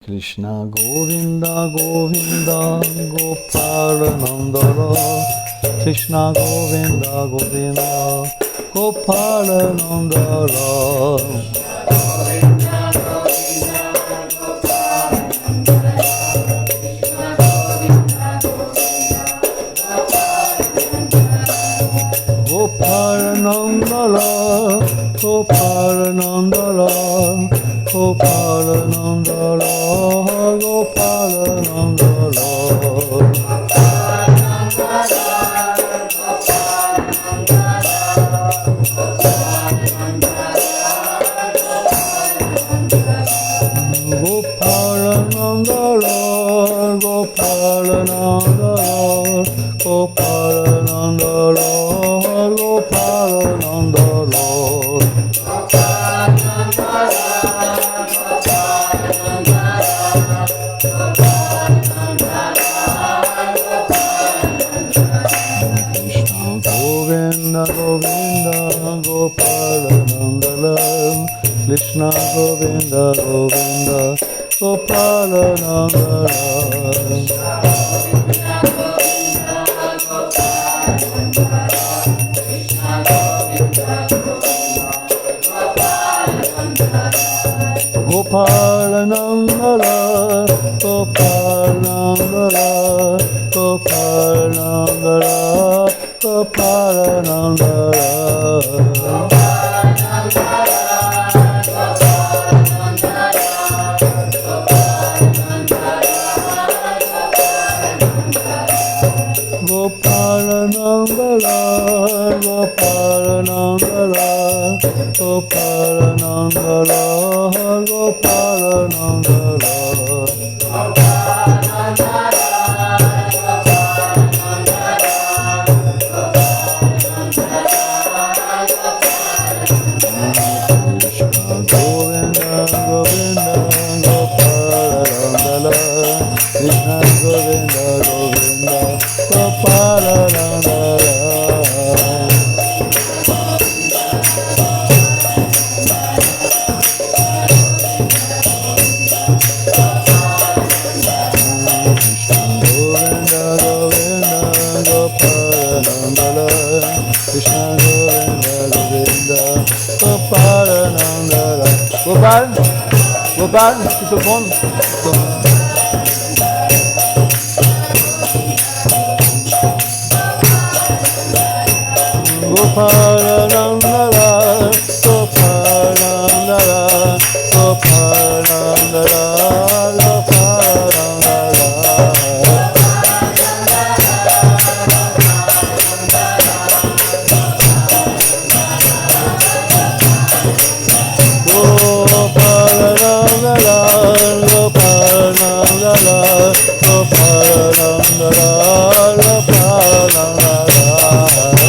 Krishna Govinda Govinda Gopala Nandara Krishna Govinda Govinda Gopala Nandara Gopala Nandara Gopala Nandara Gopala Nandara Gopala Nandara Gopala Nandara Gopala Nandara Gopala Nandara Gopala Nandara Krishna Govinda Govinda Gopala Nandala Krishna Govinda Govinda Gopala Nandala Gopala Nandala Gopala Nandala Gopala Nandala Gopala Nandala Gopala Nandala Gopala Nandala Gopala Nandala Gopala Nandala Krishna Govinda Govinda Gopala Nandala Krishna Govinda Govinda Gopala Nandala Krishna Govinda Govinda Gopala Nandala Gopal, Gopal, tout le monde. Gopala Nandala Gopala Nandala Gopala Nandala Gopala Nandala Gopala Nandala Gopala Nandala Gopala Nandala Gopala Nandala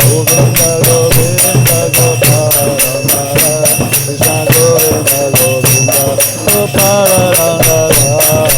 Govinda Govinda Gopala Nandala Krishna Govinda Govinda Gopala Nandala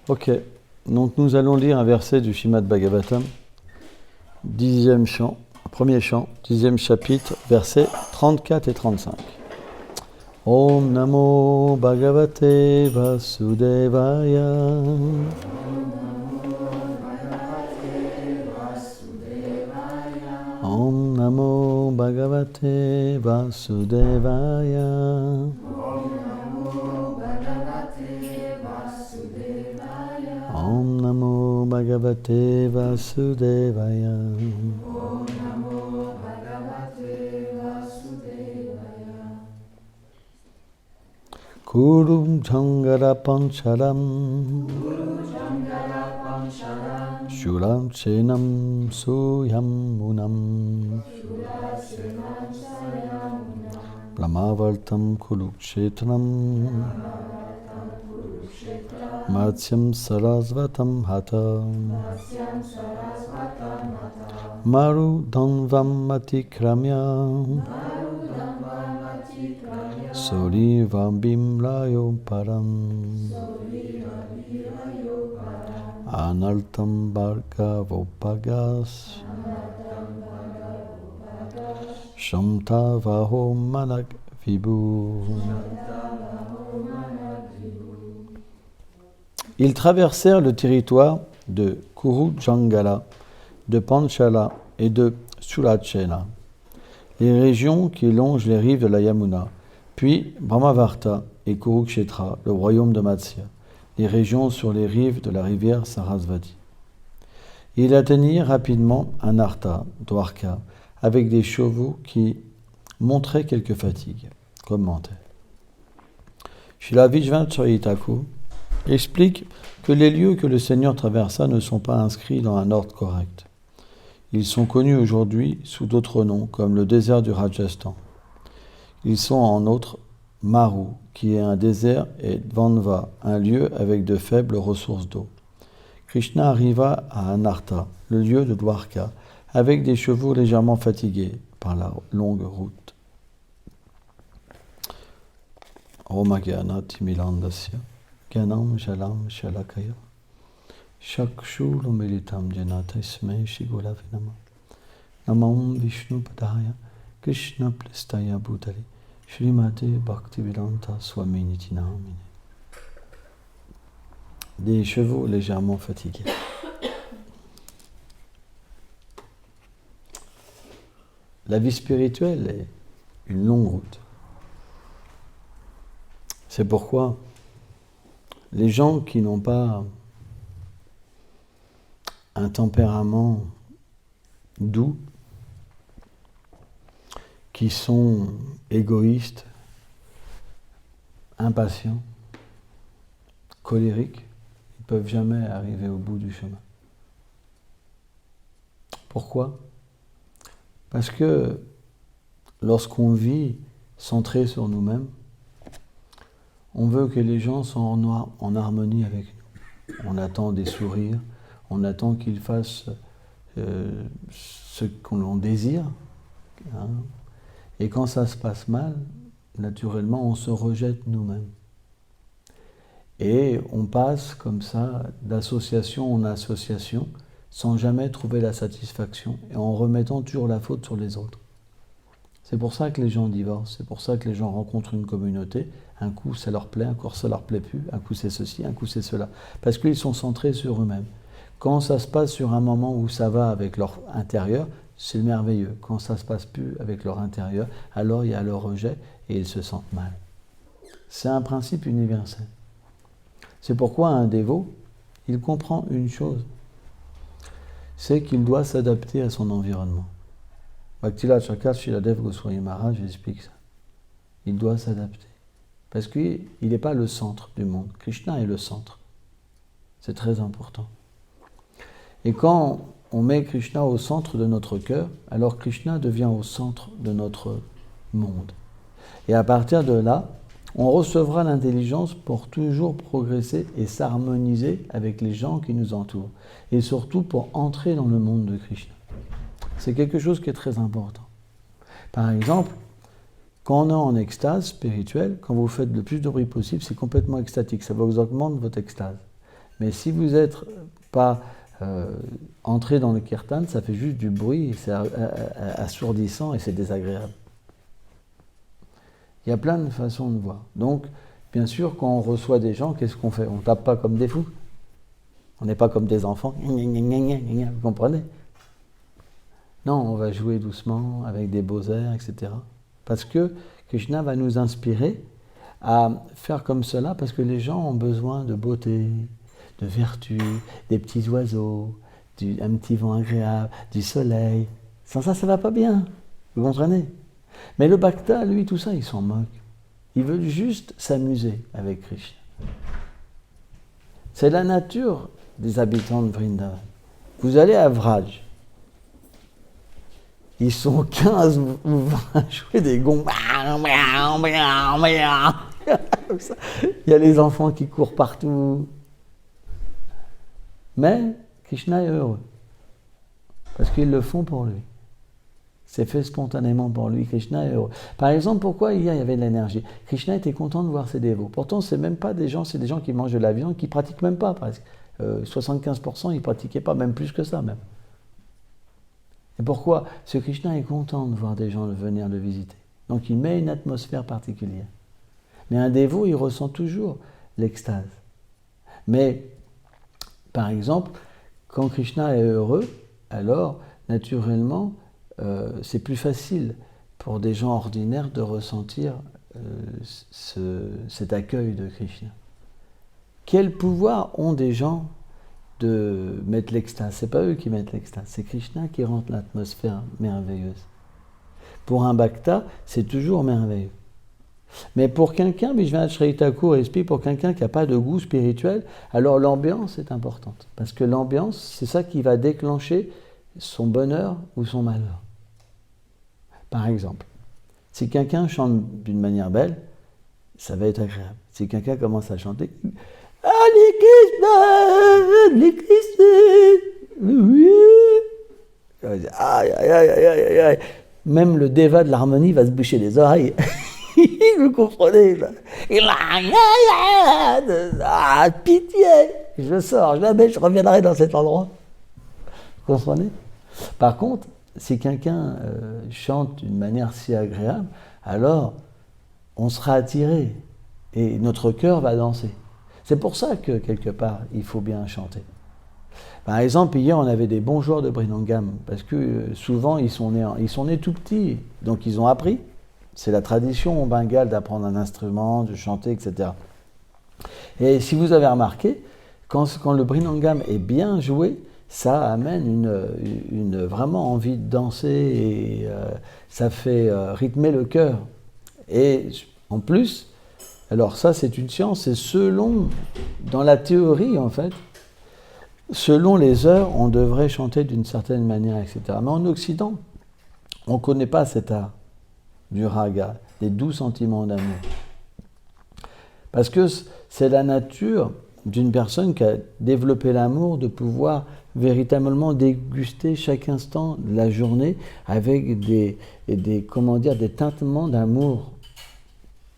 Ok, donc nous allons lire un verset du Srimad Bhagavatam, 10e chant, premier chant, 10e chapitre, versets 34 et 35. Om Namo Bhagavate Vasudevaya. Om Namo Bhagavate Vasudevaya. Om Namo Bhagavate Vasudevaya. Kuru Jangara Pancharam Shulam Chenam Suyam Munam Brahmavartam Kurukshetram Matsyam Sarasvatam Hatam Maru Dhanvam Matikramya Sorivam Bimlayo Param Anartam Bhargavopagas Shamtavaho Manak Vibhu. Ils traversèrent le territoire de Kuru Jangala, de Panchala et de Sulachena, les régions qui longent les rives de la Yamuna, puis Brahmavarta et Kurukshetra, le royaume de Matsya, les régions sur les rives de la rivière Sarasvati. Ils atteignirent rapidement Anartha, Dwarka, avec des chevaux qui montraient quelques fatigues. Commentaire. Srila Vishwanath Chakravarti Thakur explique que les lieux que le Seigneur traversa ne sont pas inscrits dans un ordre correct. Ils sont connus aujourd'hui sous d'autres noms, comme le désert du Rajasthan. Ils sont en outre Maru, qui est un désert, et Dvanva, un lieu avec de faibles ressources d'eau. Krishna arriva à Anartha, le lieu de Dwarka, avec des chevaux légèrement fatigués par la longue route. Omagana Timilandasya, Ganam Jalam Shalakaya, Shakshuru Militam Janata Isme Shigulavinama, Namam Vishnu Padaya, Krishna Plestaya Bhutali, Shrimate Bhaktivedanta Swami Nitinamine. Des chevaux légèrement fatigués. La vie spirituelle est une longue route. C'est pourquoi les gens qui n'ont pas un tempérament doux, qui sont égoïstes, impatients, colériques, ils ne peuvent jamais arriver au bout du chemin. Pourquoi ? Parce que lorsqu'on vit centré sur nous-mêmes, on veut que les gens soient en harmonie avec nous. On attend des sourires, on attend qu'ils fassent ce qu'on désire. Hein. Et quand ça se passe mal, naturellement, on se rejette nous-mêmes. Et on passe comme ça d'association en association sans jamais trouver la satisfaction et en remettant toujours la faute sur les autres. C'est pour ça que les gens divorcent, c'est pour ça que les gens rencontrent une communauté. Un coup, ça leur plaît, un coup, ça leur plaît plus, un coup, c'est ceci, un coup, c'est cela. Parce qu'ils sont centrés sur eux-mêmes. Quand ça se passe sur un moment où ça va avec leur intérieur, c'est merveilleux. Quand ça ne se passe plus avec leur intérieur, alors il y a le rejet et ils se sentent mal. C'est un principe universel. C'est pourquoi un dévot, il comprend une chose, c'est qu'il doit s'adapter à son environnement. Bhakti-Lal Chakravarti Shiladev Goswami Maharaj explique ça. Il doit s'adapter. Parce qu'il n'est pas le centre du monde. Krishna est le centre. C'est très important. Et quand on met Krishna au centre de notre cœur, alors Krishna devient au centre de notre monde. Et à partir de là, on recevra l'intelligence pour toujours progresser et s'harmoniser avec les gens qui nous entourent. Et surtout pour entrer dans le monde de Krishna. C'est quelque chose qui est très important. Par exemple, quand on est en extase spirituelle, quand vous faites le plus de bruit possible, c'est complètement extatique, ça vous augmente votre extase. Mais si vous n'êtes pas entré dans le kirtan, ça fait juste du bruit, c'est assourdissant et c'est désagréable. Il y a plein de façons de voir. Donc, bien sûr, quand on reçoit des gens, qu'est-ce qu'on fait? On ne tape pas comme des fous. On n'est pas comme des enfants. Vous comprenez? Non, on va jouer doucement, avec des beaux airs, etc. Parce que Krishna va nous inspirer à faire comme cela, parce que les gens ont besoin de beauté, de vertu, des petits oiseaux, un petit vent agréable, du soleil. Sans ça, ça ne va pas bien. Vous comprenez? Mais le bhakta, lui, tout ça, il s'en moque. Il veut juste s'amuser avec Krishna. C'est la nature des habitants de Vrindavan. Vous allez à Vraj. Ils sont 15 ou 20 à jouer des gongs. Il y a les enfants qui courent partout. Mais Krishna est heureux. Parce qu'ils le font pour lui. C'est fait spontanément pour lui. Krishna est heureux. Par exemple, pourquoi hier il y avait de l'énergie? Krishna était content de voir ses dévots. Pourtant, c'est même pas des gens, c'est des gens qui mangent de la viande, qui ne pratiquent même pas presque. 75%, ils ne pratiquaient pas, même plus que ça même. Et pourquoi? Ce Krishna est content de voir des gens venir le visiter. Donc il met une atmosphère particulière. Mais un dévot, il ressent toujours l'extase. Mais, par exemple, quand Krishna est heureux, alors, naturellement, c'est plus facile pour des gens ordinaires de ressentir cet accueil de Krishna. Quel pouvoir ont des gens de mettre l'extase? C'est pas eux qui mettent l'extase, c'est Krishna qui rend l'atmosphère merveilleuse. Pour un bhakta, c'est toujours merveilleux. Mais pour quelqu'un, Vishwanath Chakravarti Thakur explique, pour quelqu'un qui n'a pas de goût spirituel, alors l'ambiance est importante. Parce que l'ambiance, c'est ça qui va déclencher son bonheur ou son malheur. Par exemple, si quelqu'un chante d'une manière belle, ça va être agréable. Si quelqu'un commence à chanter Hare Krishna, oui. Aïe, aïe, aïe, aïe, aïe, aïe. Même le déva de l'harmonie va se boucher les oreilles. Vous comprenez là? Ah, pitié. Je sors, jamais je reviendrai dans cet endroit. Vous comprenez? Par contre, si quelqu'un chante d'une manière si agréable, alors on sera attiré et notre cœur va danser. C'est pour ça que, quelque part, il faut bien chanter. Par exemple, hier, on avait des bons joueurs de Brinangam, parce que souvent, ils sont nés tout petits, donc ils ont appris. C'est la tradition au Bengale d'apprendre un instrument, de chanter, etc. Et si vous avez remarqué, quand le Brinangam est bien joué, ça amène une vraiment envie de danser et ça fait rythmer le cœur. Et en plus, alors ça c'est une science, c'est selon, dans la théorie en fait, selon les heures, on devrait chanter d'une certaine manière, etc. Mais en Occident, on ne connaît pas cet art du raga, des doux sentiments d'amour. Parce que c'est la nature d'une personne qui a développé l'amour de pouvoir véritablement déguster chaque instant de la journée avec des tintements d'amour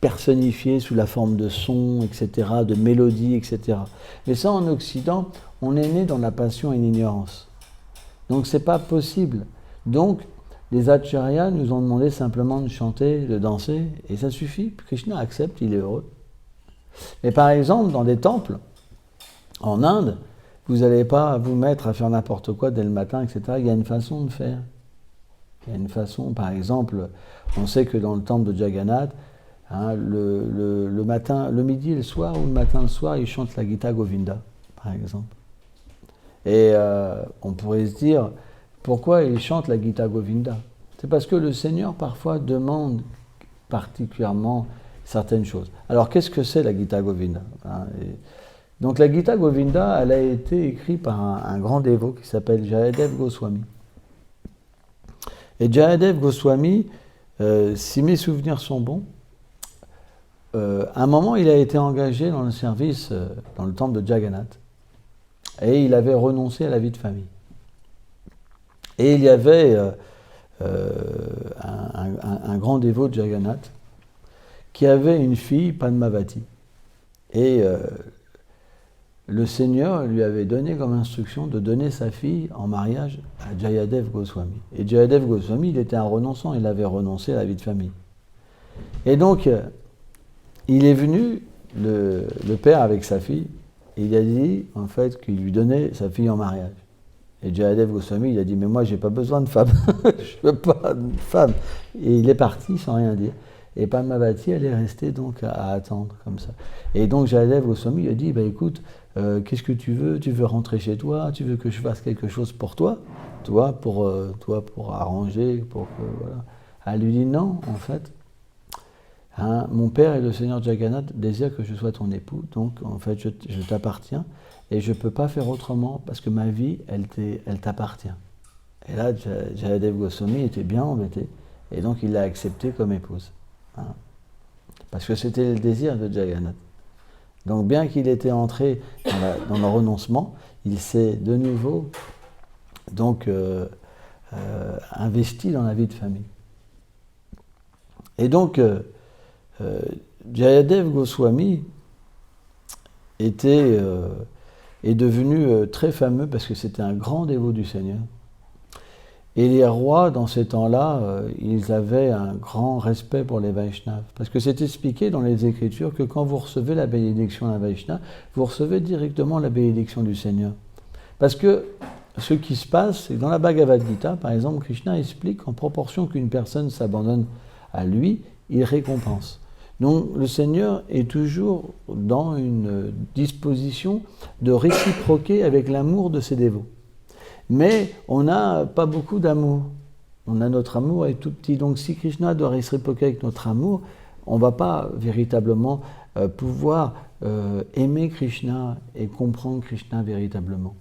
personnifiés sous la forme de sons, etc., de mélodies, etc. Mais ça, en Occident, on est né dans la passion et l'ignorance. Donc, c'est pas possible. Donc, les acharyas nous ont demandé simplement de chanter, de danser, et ça suffit. Krishna accepte, il est heureux. Mais par exemple, dans des temples, en Inde, vous n'allez pas vous mettre à faire n'importe quoi dès le matin, etc. Il y a une façon de faire. Il y a une façon, par exemple, on sait que dans le temple de Jagannath, hein, le matin, le midi et le soir, ou le matin et le soir, ils chantent la Gita Govinda, par exemple. Et on pourrait se dire, pourquoi ils chantent la Gita Govinda? C'est parce que le Seigneur, parfois, demande particulièrement certaines choses. Alors, qu'est-ce que c'est la Gita Govinda, hein? Donc la Gita Govinda, elle a été écrite par un grand dévot qui s'appelle Jayadev Goswami. Et Jayadev Goswami, si mes souvenirs sont bons, à un moment il a été engagé dans le service, dans le temple de Jagannath, et il avait renoncé à la vie de famille. Et il y avait un grand dévot de Jagannath qui avait une fille, Padmavati. Et le Seigneur lui avait donné comme instruction de donner sa fille en mariage à Jayadev Goswami. Et Jayadev Goswami, il était un renonçant, il avait renoncé à la vie de famille. Et donc, il est venu, le père avec sa fille, et il a dit en fait qu'il lui donnait sa fille en mariage. Et Jayadev Goswami, il a dit, mais moi, j'ai pas besoin de femme, je veux pas de femme. Et il est parti sans rien dire. Et Padmavati, elle est restée donc à attendre comme ça. Et donc Jayadev Goswami a dit, bah écoute, qu'est-ce que tu veux? Tu veux rentrer chez toi? Tu veux que je fasse quelque chose pour toi? Toi, pour arranger, pour que, voilà. Elle lui dit, non, en fait, hein, mon père et le Seigneur Jagannath désirent que je sois ton époux, donc en fait, je t'appartiens, et je ne peux pas faire autrement, parce que ma vie, elle t'appartient. Et là, Jayadev Goswami était bien embêté, et donc il l'a acceptée comme épouse. Hein, parce que c'était le désir de Jagannath. Donc bien qu'il était entré dans le renoncement, il s'est de nouveau donc investi dans la vie de famille. Et donc Jayadev Goswami est devenu très fameux parce que c'était un grand dévot du Seigneur. Et les rois, dans ces temps-là, ils avaient un grand respect pour les Vaishnavas. Parce que c'est expliqué dans les Écritures que quand vous recevez la bénédiction d'un Vaishnava, vous recevez directement la bénédiction du Seigneur. Parce que ce qui se passe, c'est que dans la Bhagavad Gita, par exemple, Krishna explique qu'en proportion qu'une personne s'abandonne à lui, il récompense. Donc le Seigneur est toujours dans une disposition de réciproquer avec l'amour de ses dévots. Mais on n'a pas beaucoup d'amour. On a notre amour est tout petit. Donc si Krishna doit réciproquer avec notre amour, on ne va pas véritablement pouvoir aimer Krishna et comprendre Krishna véritablement.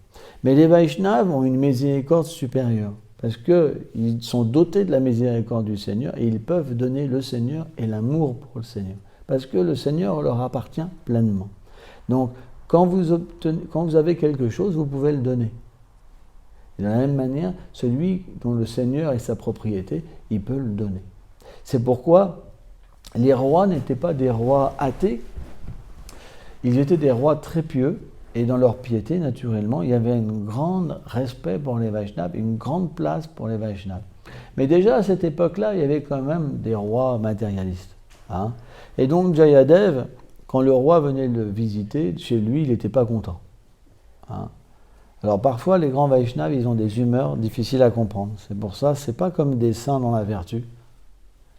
Mais les Vaishnavas ont une miséricorde supérieure, parce qu'ils sont dotés de la miséricorde du Seigneur et ils peuvent donner le Seigneur et l'amour pour le Seigneur, parce que le Seigneur leur appartient pleinement. Donc quand vous avez quelque chose, vous pouvez le donner. Et de la même manière, celui dont le Seigneur est sa propriété, il peut le donner. C'est pourquoi les rois n'étaient pas des rois athées, ils étaient des rois très pieux, et dans leur piété, naturellement, il y avait un grand respect pour les Vaishnavas, une grande place pour les Vaishnavas. Mais déjà, à cette époque-là, il y avait quand même des rois matérialistes. Hein. Et donc, Jayadev, quand le roi venait le visiter, chez lui, il n'était pas content. Hein. Alors parfois, les grands Vaishnavas, ils ont des humeurs difficiles à comprendre. C'est pour ça, c'est pas comme des saints dans la vertu.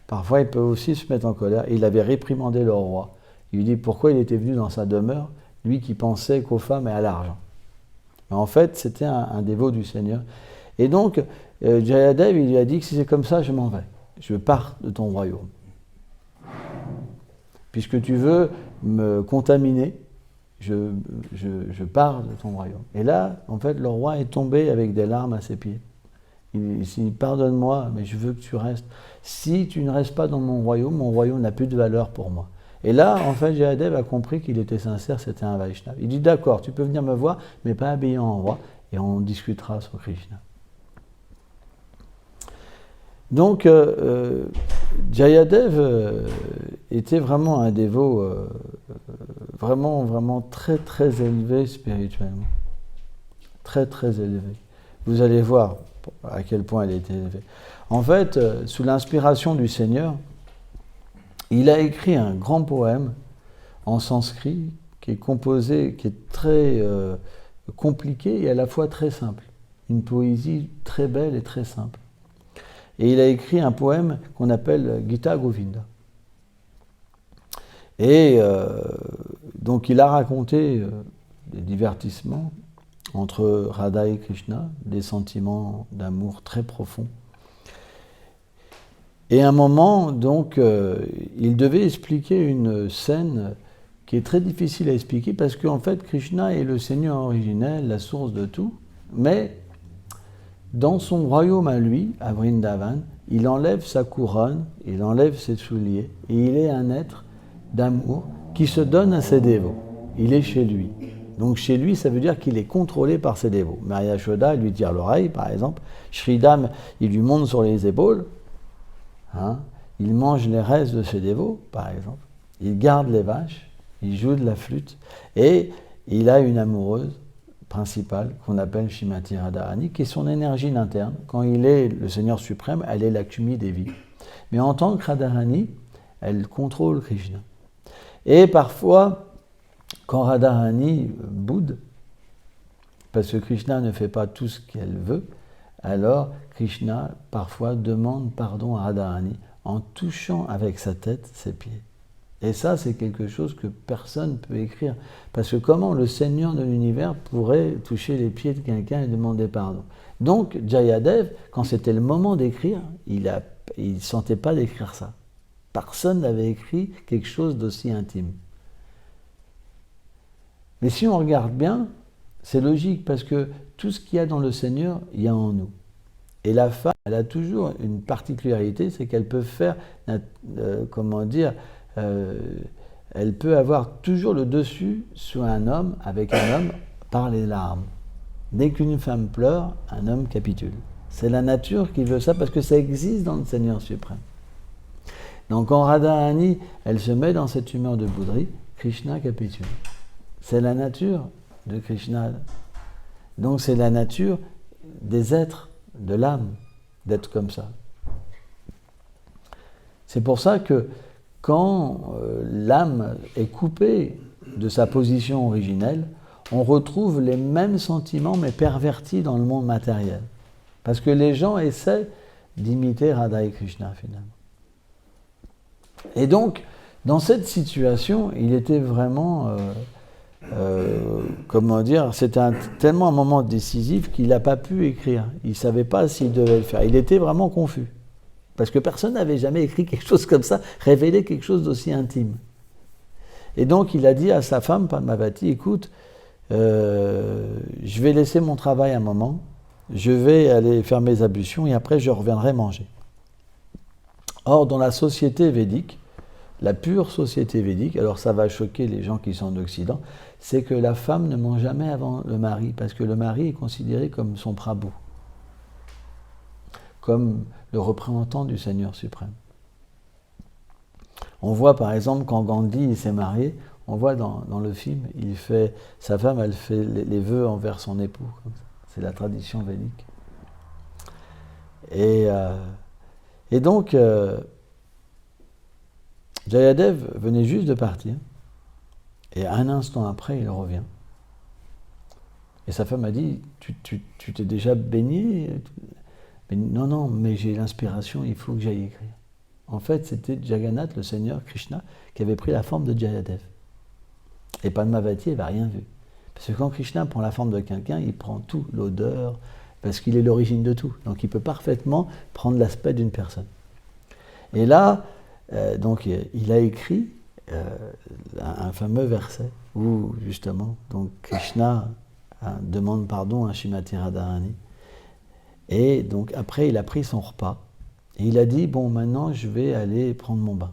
Parfois, ils peuvent aussi se mettre en colère. Il avait réprimandé le roi. Il lui dit pourquoi il était venu dans sa demeure, lui qui pensait qu'aux femmes et à l'argent. Mais en fait, c'était un dévot du Seigneur. Et donc, Jayadev, il lui a dit que si c'est comme ça, je m'en vais. Je pars de ton royaume. Puisque tu veux me contaminer, je pars de ton royaume. Et là, en fait, le roi est tombé avec des larmes à ses pieds. Il dit, pardonne-moi, mais je veux que tu restes. Si tu ne restes pas dans mon royaume n'a plus de valeur pour moi. Et là, en fait, Jayadev a compris qu'il était sincère, c'était un Vaishnava. Il dit, d'accord, tu peux venir me voir, mais pas habillé en roi, et on discutera sur Krishna. Donc, Jayadev était vraiment un dévot vraiment, vraiment très, très élevé spirituellement. Très, très élevé. Vous allez voir à quel point il était élevé. En fait, sous l'inspiration du Seigneur, il a écrit un grand poème en sanskrit qui est composé, qui est très compliqué et à la fois très simple. Une poésie très belle et très simple. Et il a écrit un poème qu'on appelle Gita Govinda. Et donc il a raconté des divertissements entre Radha et Krishna, des sentiments d'amour très profonds. Et à un moment, donc, il devait expliquer une scène qui est très difficile à expliquer parce qu'en fait, Krishna est le Seigneur originel, la source de tout, mais dans son royaume à lui, à Vrindavan, il enlève sa couronne, il enlève ses souliers, et il est un être d'amour qui se donne à ses dévots. Il est chez lui. Donc chez lui, ça veut dire qu'il est contrôlé par ses dévots. Maria Yashoda, il lui tire l'oreille, par exemple. Shridam, il lui monte sur les épaules. Hein, il mange les restes de ses dévots, par exemple. Il garde les vaches, il joue de la flûte. Et il a une amoureuse principale qu'on appelle Shrimati Radharani, qui est son énergie interne. Quand il est le Seigneur suprême, elle est Lakshmi Devi. Mais en tant que Radharani, elle contrôle Krishna. Et parfois, quand Radharani boude, parce que Krishna ne fait pas tout ce qu'elle veut, alors Krishna parfois demande pardon à Radharani en touchant avec sa tête ses pieds. Et ça, c'est quelque chose que personne ne peut écrire. Parce que comment le Seigneur de l'univers pourrait toucher les pieds de quelqu'un et demander pardon? Donc, Jayadev, quand c'était le moment d'écrire, il ne sentait pas d'écrire ça. Personne n'avait écrit quelque chose d'aussi intime. Mais si on regarde bien, c'est logique, parce que tout ce qu'il y a dans le Seigneur, il y a en nous. Et la femme, elle a toujours une particularité, c'est qu'elle peut faire, elle peut avoir toujours le dessus sur un homme, avec un homme, par les larmes. Dès qu'une femme pleure, un homme capitule. C'est la nature qui veut ça, parce que ça existe dans le Seigneur suprême. Donc quand Radharani, elle se met dans cette humeur de bouderie, Krishna capitule. C'est la nature de Krishna. Donc c'est la nature des êtres, de l'âme, d'être comme ça. C'est pour ça que quand l'âme est coupée de sa position originelle, on retrouve les mêmes sentiments mais pervertis dans le monde matériel. Parce que les gens essaient d'imiter Radha et Krishna finalement. Et donc, dans cette situation, il était vraiment, c'était tellement un moment décisif qu'il n'a pas pu écrire. Il ne savait pas s'il devait le faire. Il était vraiment confus. Parce que personne n'avait jamais écrit quelque chose comme ça, révélé quelque chose d'aussi intime. Et donc, il a dit à sa femme, Padmavati, écoute, je vais laisser mon travail un moment, je vais aller faire mes ablutions et après je reviendrai manger. Or, dans la société védique, la pure société védique, alors ça va choquer les gens qui sont en Occident, c'est que la femme ne mange jamais avant le mari, parce que le mari est considéré comme son prabhu, comme le représentant du Seigneur suprême. On voit par exemple quand Gandhi s'est marié, on voit dans le film, sa femme, elle fait les vœux envers son époux. C'est la tradition védique. Et donc, Jayadev venait juste de partir, et un instant après, il revient. Et sa femme a dit, tu t'es déjà baigné? Mais non, mais j'ai l'inspiration, il faut que j'aille écrire. En fait, c'était Jagannath, le Seigneur Krishna, qui avait pris la forme de Jayadev. Et Padmavati, elle n'avait rien vu. Parce que quand Krishna prend la forme de quelqu'un, il prend tout, l'odeur, parce qu'il est l'origine de tout. Donc il peut parfaitement prendre l'aspect d'une personne. Et là, donc il a écrit un fameux verset où, justement, donc Krishna demande pardon à Shrimati Radharani. Et donc après, il a pris son repas. Et il a dit, bon, maintenant, je vais aller prendre mon bain.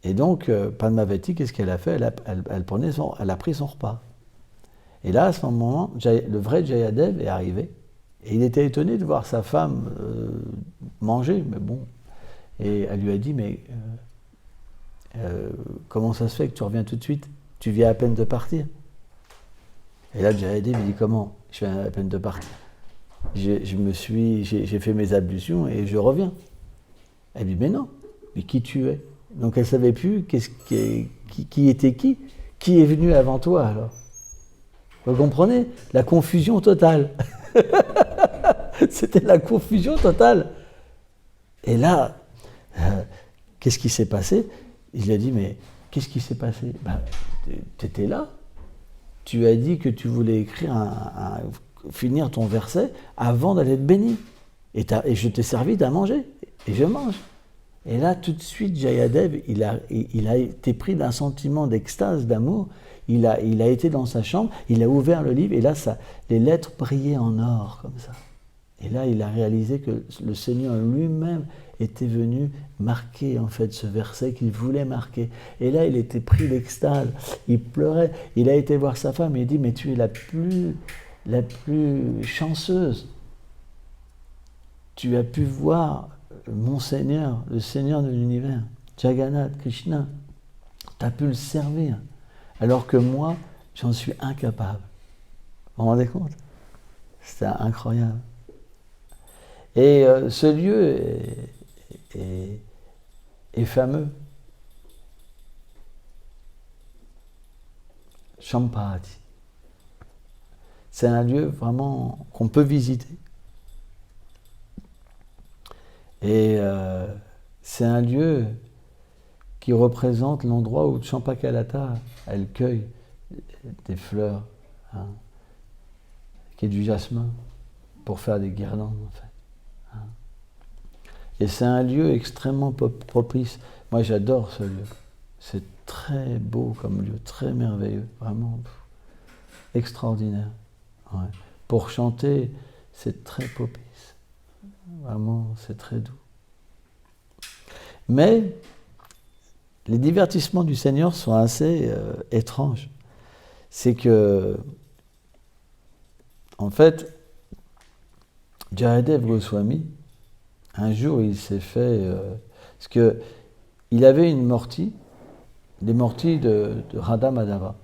Et donc, Padmavati, qu'est-ce qu'elle a fait? Elle a pris son repas. Et là, à ce moment, le vrai Jayadev est arrivé. Et il était étonné de voir sa femme manger, mais bon. Et elle lui a dit, mais comment ça se fait que tu reviens tout de suite? Tu viens à peine de partir. Et là, Jayadev, il dit, comment? Je viens à peine de partir. J'ai fait mes ablutions et je reviens. Elle dit, mais non, mais qui tu es? Donc elle ne savait plus qui était qui est venu avant toi alors. Vous comprenez? La confusion totale. C'était la confusion totale. Et là, qu'est-ce qui s'est passé? Il a dit, mais qu'est-ce qui s'est passé? Tu étais là. Tu as dit que tu voulais écrire finir ton verset avant d'aller te bénir. Et je t'ai servi à manger. Et je mange. Et là, tout de suite, Jayadev, il a été pris d'un sentiment d'extase, d'amour. Il a été dans sa chambre, il a ouvert le livre, et là, les lettres brillaient en or, comme ça. Et là, il a réalisé que le Seigneur lui-même était venu marquer, en fait, ce verset qu'il voulait marquer. Et là, il était pris d'extase, il pleurait. Il a été voir sa femme et il dit, mais tu es la plus chanceuse. Tu as pu voir mon Seigneur, le Seigneur de l'univers, Jagannath, Krishna, tu as pu le servir alors que moi, j'en suis incapable. Vous vous rendez compte? C'était incroyable. Et ce lieu est fameux. Champahati. C'est un lieu vraiment qu'on peut visiter. Et c'est un lieu qui représente l'endroit où Champakalata, elle cueille des fleurs, hein, qui est du jasmin, pour faire des guirlandes, en fait. Hein. Et c'est un lieu extrêmement propice. Moi, j'adore ce lieu. C'est très beau comme lieu, très merveilleux, vraiment extraordinaire. Ouais. Pour chanter, c'est très propice. Vraiment, c'est très doux. Mais les divertissements du Seigneur sont assez étranges. C'est que, en fait, Jayadev Goswami, un jour, il s'est fait... parce qu'il avait une mortie, des morties de Radha Madhava,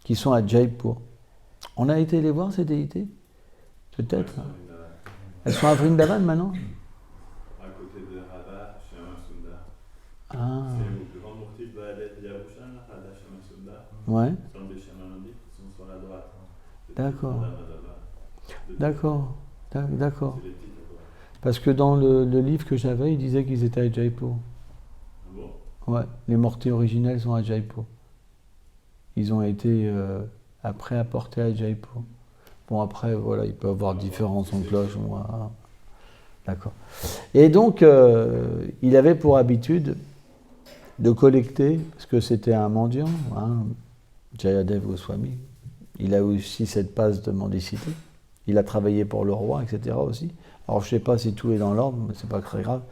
qui sont à Jaipur. On a été les voir, ces déités? Peut-être. Elles sont à Vrindavan maintenant? À côté de Radha Shyamasundar. Ah. C'est le plus grand mortier de Yabushan, Radha Shyamasundar. Ouais. Ce sont des Shyamanandis qui sont sur la droite. D'accord. D'accord. D'accord. C'est les titres à droite. Parce que dans le livre que j'avais, il disait qu'ils étaient à Jaipur. Ah bon? Ouais, les mortiers originels sont à Jaipur. Ils ont été après apportés à Jaipur. Bon, après, voilà, il peut y avoir différents sons de cloche. Voilà. D'accord. Et donc, il avait pour habitude de collecter, parce que c'était un mendiant, hein, Jayadev Goswami. Il a aussi cette passe de mendicité. Il a travaillé pour le roi, etc. aussi. Alors, je ne sais pas si tout est dans l'ordre, mais ce n'est pas très grave.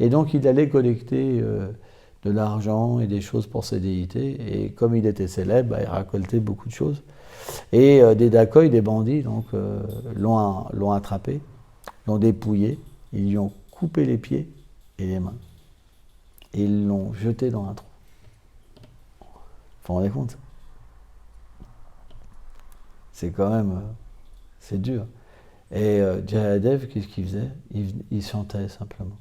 Et donc, il allait collecter de l'argent et des choses pour ses déités. Et comme il était célèbre, bah, il récoltait beaucoup de choses. Et des dacoits, des bandits, donc, l'ont attrapé, l'ont dépouillé, ils lui ont coupé les pieds et les mains. Et ils l'ont jeté dans un trou. Vous vous rendez compte? C'est quand même... c'est dur. Et Jayadev, qu'est-ce qu'il faisait? Il chantait simplement.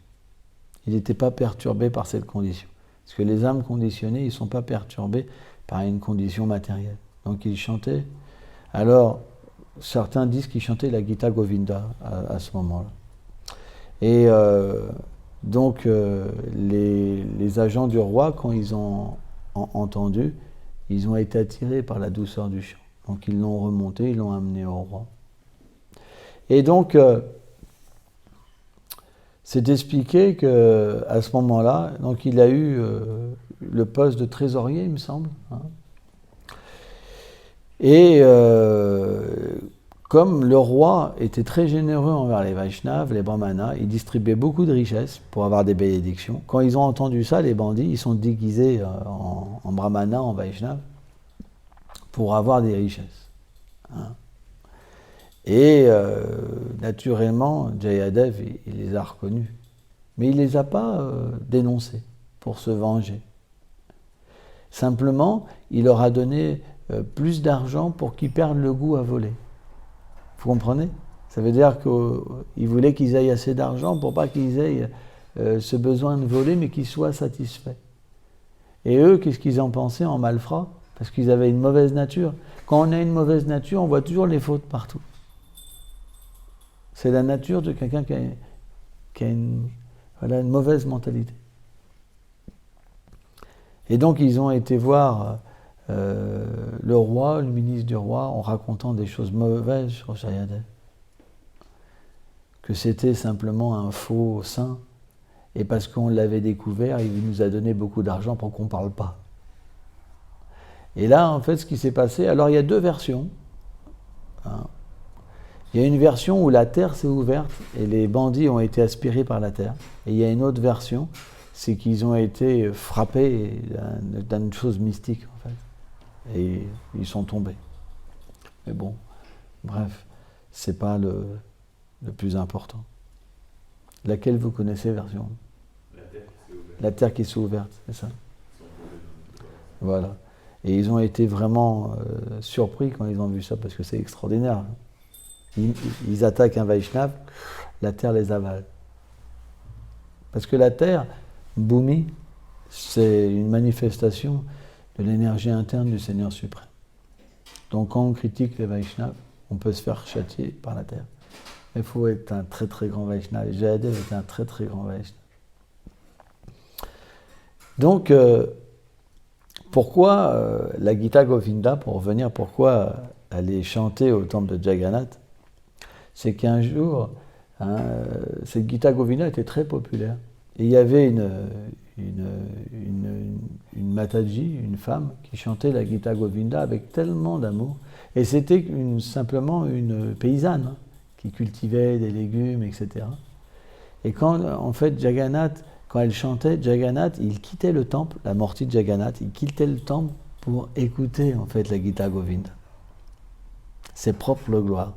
Il n'était pas perturbé par cette condition. Parce que les âmes conditionnées, ils ne sont pas perturbés par une condition matérielle. Donc il chantait. Alors, certains disent qu'il chantait la Gita Govinda à ce moment-là. Et donc, les agents du roi, quand ils ont entendu, ils ont été attirés par la douceur du chant. Donc ils l'ont remonté, ils l'ont amené au roi. Et donc, c'est expliqué qu'à ce moment-là, donc il a eu le poste de trésorier, il me semble. Hein. Et comme le roi était très généreux envers les Vaishnavas, les Brahmanas, il distribuait beaucoup de richesses pour avoir des bénédictions. Quand ils ont entendu ça, les bandits, ils sont déguisés en Brahmanas, en Vaishnavas, pour avoir des richesses. Hein. Et naturellement, Jayadev, il les a reconnus. Mais il ne les a pas dénoncés pour se venger. Simplement, il leur a donné plus d'argent pour qu'ils perdent le goût à voler. Vous comprenez? Ça veut dire qu'il voulait qu'ils aient assez d'argent pour pas qu'ils aient ce besoin de voler, mais qu'ils soient satisfaits. Et eux, qu'est-ce qu'ils en pensaient en malfrats? Parce qu'ils avaient une mauvaise nature. Quand on a une mauvaise nature, on voit toujours les fautes partout. C'est la nature de quelqu'un qui a une mauvaise mentalité. Et donc ils ont été voir le roi, le ministre du roi, en racontant des choses mauvaises sur Jayadev. Que c'était simplement un faux saint. Et parce qu'on l'avait découvert, il nous a donné beaucoup d'argent pour qu'on ne parle pas. Et là, en fait, ce qui s'est passé, alors il y a deux versions. Hein. Il y a une version où la terre s'est ouverte et les bandits ont été aspirés par la terre. Et il y a une autre version, c'est qu'ils ont été frappés d'une chose mystique, en fait. Et ils sont tombés. Mais bon, bref, c'est pas le plus important. Laquelle vous connaissez, version? La terre qui s'est ouverte. La terre qui s'est ouverte, c'est ça. Voilà. Et ils ont été vraiment surpris quand ils ont vu ça, parce que c'est extraordinaire. Ils attaquent un Vaishnav, la terre les avale. Parce que la terre, Bhumi, c'est une manifestation de l'énergie interne du Seigneur suprême. Donc quand on critique les Vaishnavas, on peut se faire châtier par la terre. Il faut être un très très grand Vaishnava. Jayadev était un très très grand Vaishnava. Donc, pourquoi la Gita Govinda, pour revenir, pourquoi elle est chantée au temple de Jagannath, c'est qu'un jour, cette Gita Govinda était très populaire. Et il y avait une Mataji, une femme, qui chantait la Gita Govinda avec tellement d'amour. Et c'était simplement une paysanne, hein, qui cultivait des légumes, etc. Et quand, en fait, Jagannath, quand elle chantait, Jagannath, il quittait le temple, la mortie de Jagannath, il quittait le temple pour écouter, en fait, la Gita Govinda. Ses propres gloires.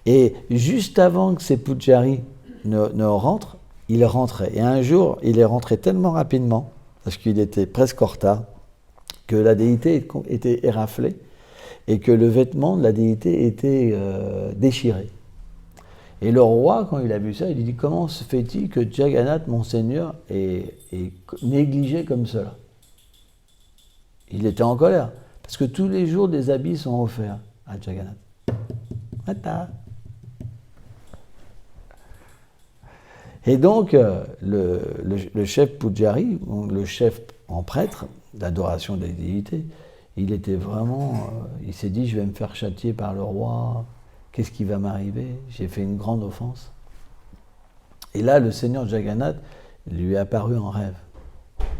Et juste avant que ces pujaris ne rentrent, il rentrait. Et un jour, il est rentré tellement rapidement, parce qu'il était presque en retard, que la déité était éraflée et que le vêtement de la déité était déchiré. Et le roi, quand il a vu ça, il dit « Comment se fait-il que Jagannath, mon seigneur, est négligé comme cela ?» Il était en colère, parce que tous les jours, des habits sont offerts à Jagannath. Mata. Et donc, le chef Pujari, le chef en prêtre d'adoration des déités, il était vraiment, il s'est dit, je vais me faire châtier par le roi, qu'est-ce qui va m'arriver? J'ai fait une grande offense. Et là, le Seigneur Jagannath lui est apparu en rêve.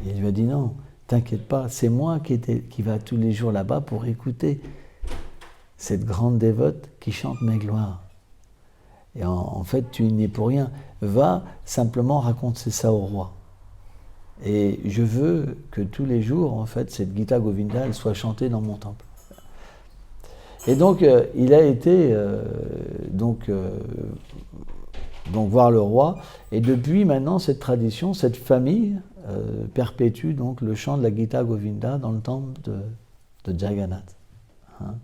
Et il lui a dit, non, t'inquiète pas, c'est moi qui va tous les jours là-bas pour écouter cette grande dévote qui chante mes gloires. Et en fait, tu n'y es pour rien. Va simplement raconter ça au roi. Et je veux que tous les jours, en fait, cette Gita Govinda, elle soit chantée dans mon temple. Et donc, il a été donc voir le roi. Et depuis maintenant, cette tradition, cette famille perpétue donc le chant de la Gita Govinda dans le temple de Jagannath. Hein?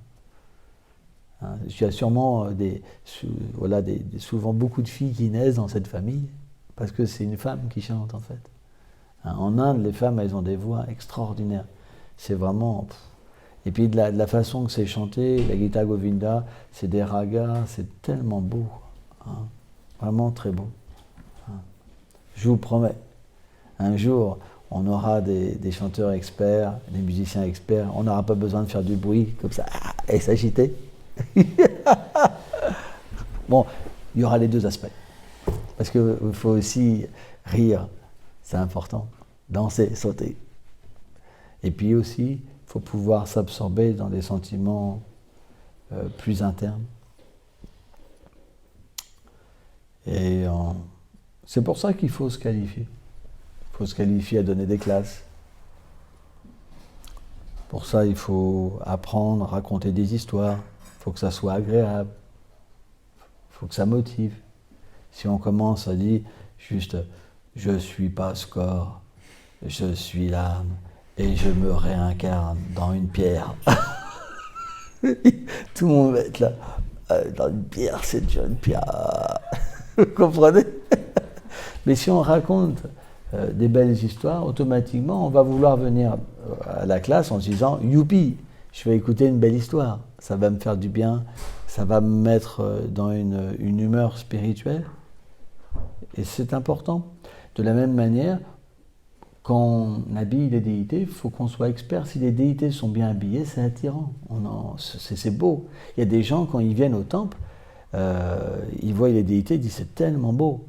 Il y a sûrement souvent beaucoup de filles qui naissent dans cette famille, parce que c'est une femme qui chante en fait. En Inde, les femmes, elles ont des voix extraordinaires. C'est vraiment... Et puis de la façon que c'est chanté, la Gita Govinda, c'est des ragas, c'est tellement beau. Hein, vraiment très beau. Hein. Je vous promets, un jour, on aura des chanteurs experts, des musiciens experts, on n'aura pas besoin de faire du bruit comme ça, et s'agiter. Bon, il y aura les deux aspects. Parce qu'il faut aussi rire, c'est important. Danser, sauter. Et puis aussi, il faut pouvoir s'absorber dans des sentiments plus internes. Et c'est pour ça qu'il faut se qualifier. Il faut se qualifier à donner des classes. Pour ça, il faut apprendre, raconter des histoires. Il faut que ça soit agréable. Il faut que ça motive. Si on commence à dire juste « je suis pas score, je suis l'âme et je me réincarne dans une pierre ». Tout le monde va être là. Dans une pierre, c'est déjà une pierre. Vous comprenez? Mais si on raconte des belles histoires, automatiquement, on va vouloir venir à la classe en se disant « youpi, je vais écouter une belle histoire, ça va me faire du bien, ça va me mettre dans une humeur spirituelle. » Et c'est important. De la même manière, quand on habille les déités, il faut qu'on soit expert. Si les déités sont bien habillées, c'est attirant. C'est beau. Il y a des gens, quand ils viennent au temple, ils voient les déités, ils disent c'est tellement beau.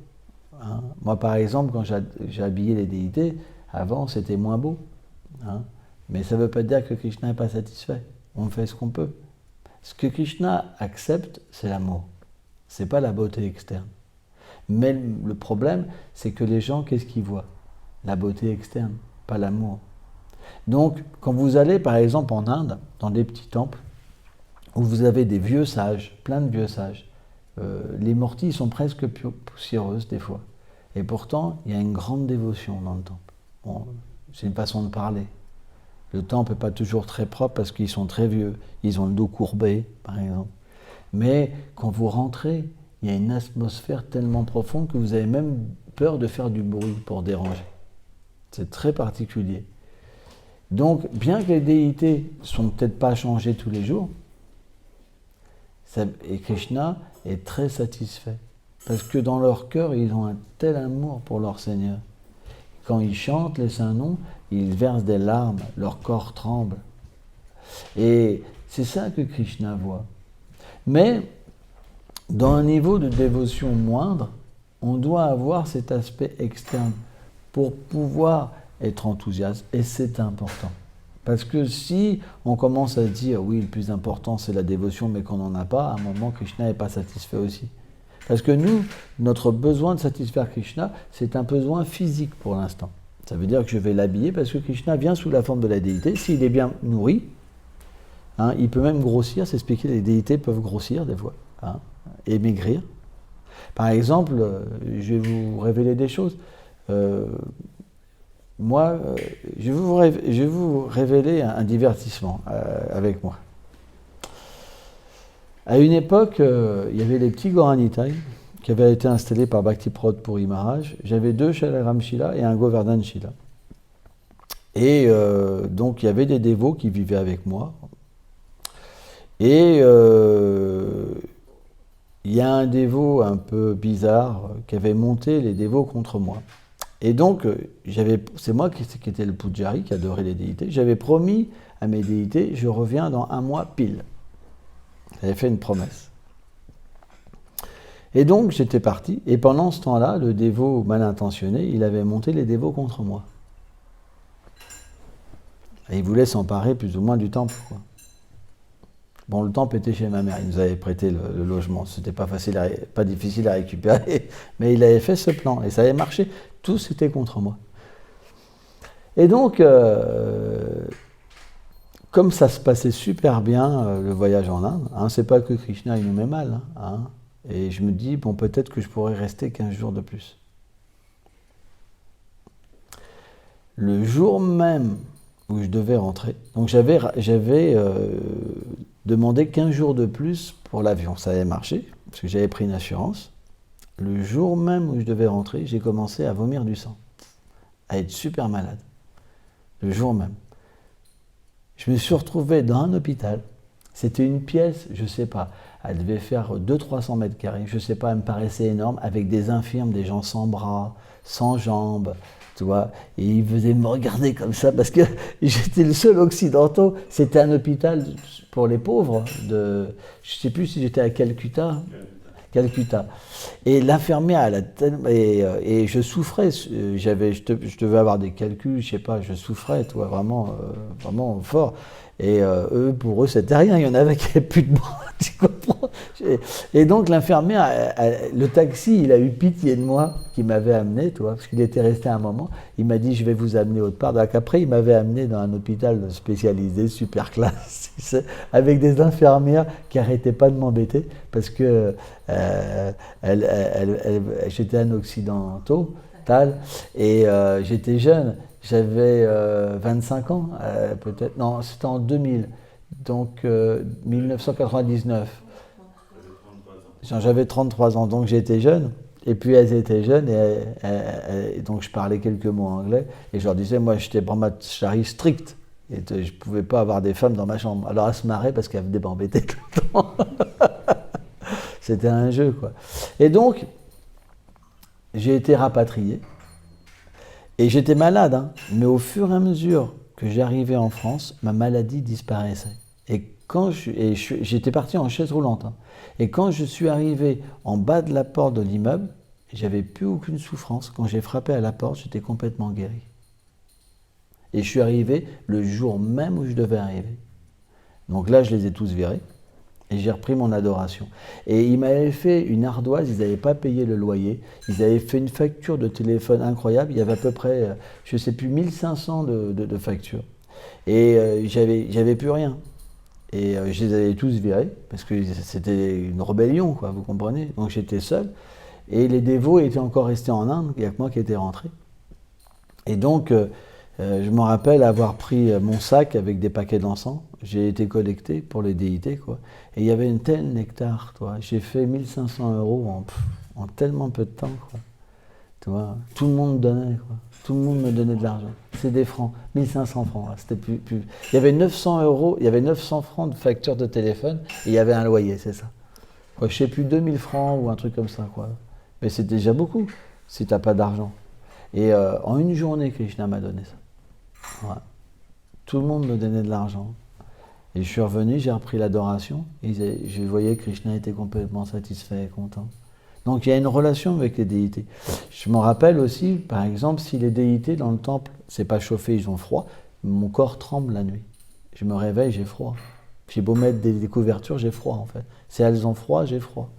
Hein. Moi, par exemple, quand j'ai habillé les déités, avant, c'était moins beau. Hein. Mais ça ne veut pas dire que Krishna n'est pas satisfait. On fait ce qu'on peut. Ce que Krishna accepte, c'est l'amour. Ce n'est pas la beauté externe. Mais le problème, c'est que les gens, qu'est-ce qu'ils voient? La beauté externe, pas l'amour. Donc, quand vous allez, par exemple, en Inde, dans des petits temples, où vous avez des vieux sages, plein de vieux sages, les morties sont presque poussiéreuses des fois. Et pourtant, il y a une grande dévotion dans le temple. Bon, c'est une façon de parler. Le temple n'est pas toujours très propre parce qu'ils sont très vieux. Ils ont le dos courbé, par exemple. Mais quand vous rentrez, il y a une atmosphère tellement profonde que vous avez même peur de faire du bruit pour déranger. C'est très particulier. Donc, bien que les déités ne sont peut-être pas changées tous les jours, et Krishna est très satisfait. Parce que dans leur cœur, ils ont un tel amour pour leur Seigneur. Quand ils chantent les saints noms, ils versent des larmes, leur corps tremble. Et c'est ça que Krishna voit. Mais, dans un niveau de dévotion moindre, on doit avoir cet aspect externe pour pouvoir être enthousiaste. Et c'est important. Parce que si on commence à se dire, oui, le plus important c'est la dévotion, mais qu'on n'en a pas, à un moment, Krishna n'est pas satisfait aussi. Parce que nous, notre besoin de satisfaire Krishna, c'est un besoin physique pour l'instant. Ça veut dire que je vais l'habiller parce que Krishna vient sous la forme de la déité. S'il est bien nourri, hein, il peut même grossir. C'est expliqué, les déités peuvent grossir des fois, hein, et maigrir. Par exemple, je vais vous révéler des choses. Moi, je vais vous révéler un divertissement avec moi. À une époque, il y avait les petits Gauranitai qui avaient été installés par Bhaktiprabhupada Puri Maharaj. J'avais 2 Shalagram Shila et un Govardhan Shila. Et donc, il y avait des dévots qui vivaient avec moi. Et il y a un dévot un peu bizarre qui avait monté les dévots contre moi. Et donc, c'est moi qui étais le Pujari, qui adorait les déités. J'avais promis à mes déités, je reviens dans 1 mois pile. J'avais fait une promesse. Et donc, j'étais parti. Et pendant ce temps-là, le dévot mal intentionné, il avait monté les dévots contre moi. Et il voulait s'emparer plus ou moins du temple, quoi. Bon, le temple était chez ma mère. Il nous avait prêté le logement. C'était pas difficile à récupérer. Mais il avait fait ce plan. Et ça avait marché. Tous étaient contre moi. Et donc, comme ça se passait super bien, le voyage en Inde, hein, c'est pas que Krishna il nous met mal, hein, et je me dis, bon, peut-être que je pourrais rester 15 jours de plus. Le jour même où je devais rentrer, donc j'avais demandé 15 jours de plus pour l'avion, ça avait marché, parce que j'avais pris une assurance. Le jour même où je devais rentrer, j'ai commencé à vomir du sang, à être super malade, le jour même. Je me suis retrouvé dans un hôpital. C'était une pièce, je ne sais pas, elle devait faire 200-300 mètres carrés, je ne sais pas, elle me paraissait énorme, avec des infirmes, des gens sans bras, sans jambes, tu vois, et ils faisaient me regarder comme ça, parce que j'étais le seul occidental, c'était un hôpital pour les pauvres, je ne sais plus si j'étais à Calcutta. Et l'infirmière, et je souffrais, je devais avoir des calculs, je sais pas, je souffrais, toi, vraiment, vraiment fort. Et pour eux, c'était rien, il y en avait qui n'avaient plus de bras, tu comprends. Et donc l'infirmière, le taxi, il a eu pitié de moi, qui m'avait amené, tu vois, parce qu'il était resté un moment, il m'a dit, je vais vous amener autre part. Donc après, il m'avait amené dans un hôpital spécialisé, super classe, avec des infirmières qui n'arrêtaient pas de m'embêter, parce que j'étais un occidental, et j'étais jeune. J'avais 25 ans, peut-être. Non, c'était en 2000, donc 1999. J'avais 33 ans, donc j'étais jeune. Et puis elles étaient jeunes, et donc je parlais quelques mots anglais. Et je leur disais, moi j'étais brahmachari strict. Et je ne pouvais pas avoir des femmes dans ma chambre. Alors elles se marraient parce qu'elles venaient m'embêter tout le temps. C'était un jeu, quoi. Et donc, j'ai été rapatrié. Et j'étais malade, hein, mais au fur et à mesure que j'arrivais en France, ma maladie disparaissait. Et j'étais parti en chaise roulante. Hein. Et quand je suis arrivé en bas de la porte de l'immeuble, j'avais plus aucune souffrance. Quand j'ai frappé à la porte, j'étais complètement guéri. Et je suis arrivé le jour même où je devais arriver. Donc là, je les ai tous virés. Et j'ai repris mon adoration. Et ils m'avaient fait une ardoise, ils n'avaient pas payé le loyer, ils avaient fait une facture de téléphone incroyable, il y avait à peu près, je ne sais plus, 1500 de factures. Et j'avais plus rien. Et je les avais tous virés, parce que c'était une rébellion, quoi, vous comprenez. Donc j'étais seul, et les dévots étaient encore restés en Inde, il n'y a que moi qui étais rentré. Et donc, Je me rappelle avoir pris mon sac avec des paquets d'encens. J'ai été collecté pour les déités, quoi. Et il y avait une telle nectar, toi. J'ai fait 1500 € en tellement peu de temps, quoi. Tu vois, tout le monde donnait, quoi. Tout le monde me donnait de l'argent. C'est des francs, 1500 francs. Là. C'était plus. Il y avait 900 €, il y avait 900 francs de facture de téléphone et il y avait un loyer, c'est ça. Quoi, je sais plus, 2000 francs ou un truc comme ça, quoi. Mais c'est déjà beaucoup si tu n'as pas d'argent. Et en une journée, Krishna m'a donné ça. Ouais. Tout le monde me donnait de l'argent. Et je suis revenu, j'ai repris l'adoration, et je voyais que Krishna était complètement satisfait et content. Donc il y a une relation avec les déités. Je me rappelle aussi, par exemple, si les déités dans le temple, c'est pas chauffé, ils ont froid, mon corps tremble la nuit. Je me réveille, j'ai froid. J'ai beau mettre des couvertures, j'ai froid en fait. Si elles ont froid, j'ai froid.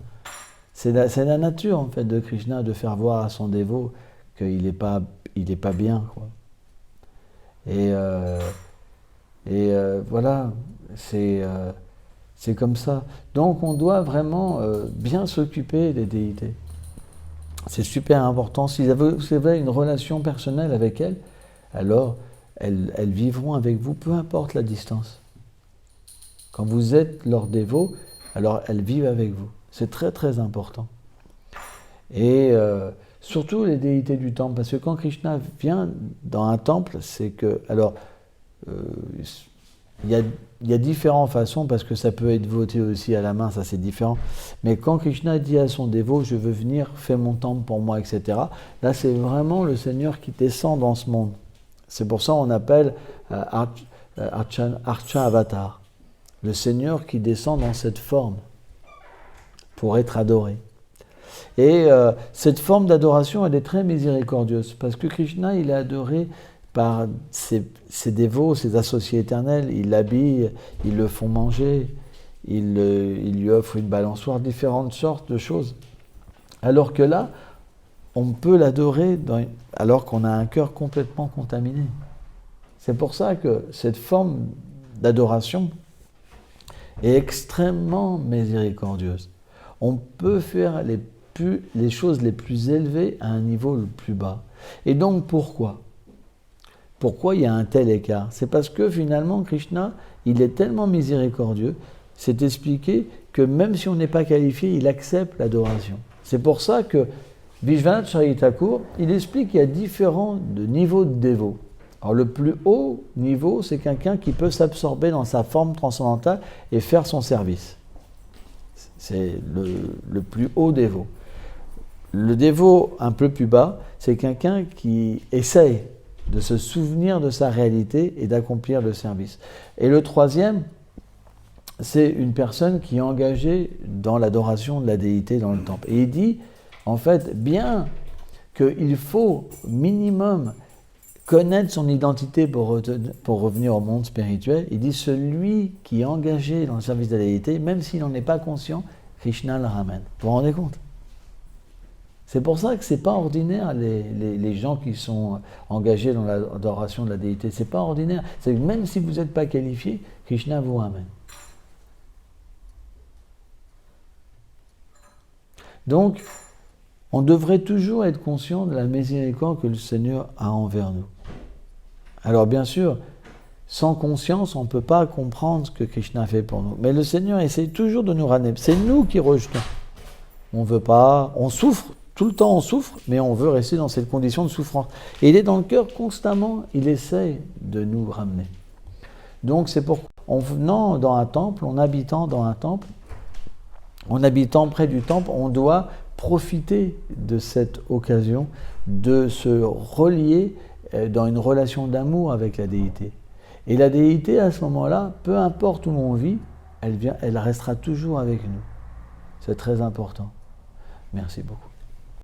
C'est la nature en fait de Krishna de faire voir à son dévot qu'il n'est pas bien, quoi. Et voilà, c'est comme ça. Donc on doit vraiment bien s'occuper des déités. C'est super important. Si vous avez une relation personnelle avec elles, alors elles vivront avec vous, peu importe la distance. Quand vous êtes leur dévot, alors elles vivent avec vous. C'est très très important. Et surtout les déités du temple, parce que quand Krishna vient dans un temple, c'est que... Alors, il y a différentes façons, parce que ça peut être voté aussi à la main, ça c'est différent. Mais quand Krishna dit à son dévot, je veux venir, fais mon temple pour moi, etc., là c'est vraiment le Seigneur qui descend dans ce monde. C'est pour ça qu'on appelle Archa Avatar, le Seigneur qui descend dans cette forme pour être adoré. Et cette forme d'adoration, elle est très miséricordieuse, parce que Krishna, il est adoré par ses dévots, ses associés éternels. Il l'habille, ils le font manger, il lui offre une balançoire, différentes sortes de choses. Alors que là, on peut l'adorer alors qu'on a un cœur complètement contaminé. C'est pour ça que cette forme d'adoration est extrêmement miséricordieuse. On peut faire les choses les plus élevées à un niveau le plus bas. Et donc pourquoi il y a un tel écart? C'est parce que finalement Krishna, il est tellement miséricordieux, c'est expliqué que même si on n'est pas qualifié, il accepte l'adoration. C'est pour ça que Vishwanath Chakravarti Thakur, il explique qu'il y a différents niveaux de dévots. Alors le plus haut niveau, c'est quelqu'un qui peut s'absorber dans sa forme transcendantale et faire son service. C'est le plus haut dévot. Le dévot un peu plus bas, c'est quelqu'un qui essaye de se souvenir de sa réalité et d'accomplir le service. Et le troisième, c'est une personne qui est engagée dans l'adoration de la déité dans le temple. Et il dit, en fait, bien qu'il faut minimum connaître son identité pour revenir au monde spirituel, il dit celui qui est engagé dans le service de la déité, même s'il n'en est pas conscient, Krishna le ramène. Vous vous rendez compte? C'est pour ça que ce n'est pas ordinaire les gens qui sont engagés dans l'adoration de la déité. Ce n'est pas ordinaire. C'est que même si vous n'êtes pas qualifié, Krishna vous ramène. Donc, on devrait toujours être conscient de la miséricorde que le Seigneur a envers nous. Alors bien sûr, sans conscience, on ne peut pas comprendre ce que Krishna fait pour nous. Mais le Seigneur essaie toujours de nous ramener. C'est nous qui rejetons. On ne veut pas, on souffre. Tout le temps on souffre, mais on veut rester dans cette condition de souffrance. Et il est dans le cœur constamment, il essaie de nous ramener. Donc c'est pourquoi, en venant dans un temple, en habitant dans un temple, en habitant près du temple, on doit profiter de cette occasion de se relier dans une relation d'amour avec la déité. Et la déité, à ce moment-là, peu importe où on vit, elle restera toujours avec nous. C'est très important. Merci beaucoup.